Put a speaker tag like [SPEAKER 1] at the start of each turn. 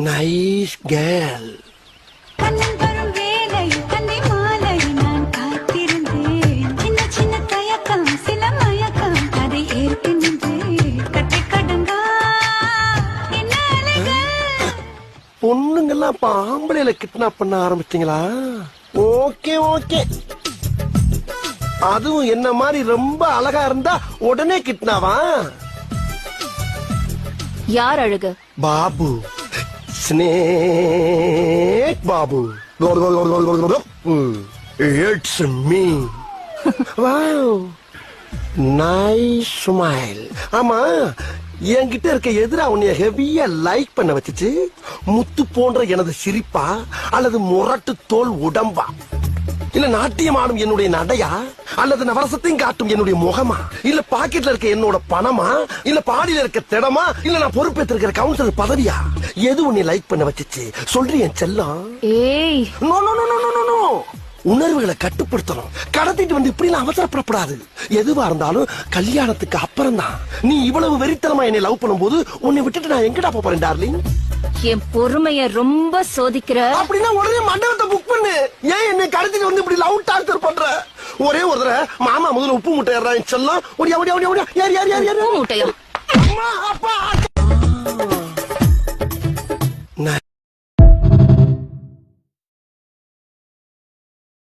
[SPEAKER 1] Nice girl. பொண்ணுங்கெல்லாம் இப்ப ஆம்பளையில kidnap பண்ண ஆரம்பிச்சிட்டீங்களா? Okay okay. அதுவும் என்ன மாதிரி ரொம்ப அழகா இருந்தா உடனே கிட்னாவா?
[SPEAKER 2] யார் அழகு?
[SPEAKER 1] Babu, snake Babu. It's me. Wow, nice smile. ஆமா, என்கிட்ட இருக்க எதிரா உன்னைய ஹெவியா லைக் பண்ண வச்சுச்சு முத்து போன்ற எனது சிரிப்பா அல்லது முரட்டு தோல் உடம்பா, இல்ல நாட்டியம் ஆடும் என்னுடைய நடையா, அல்லது நவரசத்தையும் காட்டும் என்னுடைய முகமா, இல்ல பாக்கெட்ல இருக்க என்னோட பணமா, இல்ல பாடியில இருக்க திடமா, இல்ல நான் பொறுப்பேற்றிருக்கிற கவுன்சிலர் பதவியா? எது உன்னை லைக் பண்ண வச்சுச்சு சொல்றேன் செல்லம்.
[SPEAKER 2] ஏய்,
[SPEAKER 1] no no no no no no. உணர்வுகளை கட்டுப்படுத்தணும். கடத்திட்டு வந்து இப்படி அவசரப்படக்கூடாது. எதுவா இருந்தாலும் கல்யாணத்துக்கு அப்புறம் தான். நீ இவ்வளவு வெறித்தனமா என்னை லவ் பண்ணும்போது உன்னை விட்டுட்டு நான் எங்கடா போறேன் டார்லிங்?
[SPEAKER 2] என் பொறுமைய ரொம்ப சோதிக்கிற.
[SPEAKER 1] அப்படின்னா உடனே மண்டபத்தை புக் பண்ணு. ஏன் என்னை கடத்திட்டு வந்து இப்படி லவ் டார்ச்சர் பண்ற? ஒரே ஒரு தடவை மாமா முதல்ல உப்பு மூட்டை ஏறான் செல்லம். ஓடியா ஓடியா ஓடியா ஓடியா. யார் யார் யார் யார்
[SPEAKER 2] மூட்டையா?
[SPEAKER 1] அம்மா அப்பா.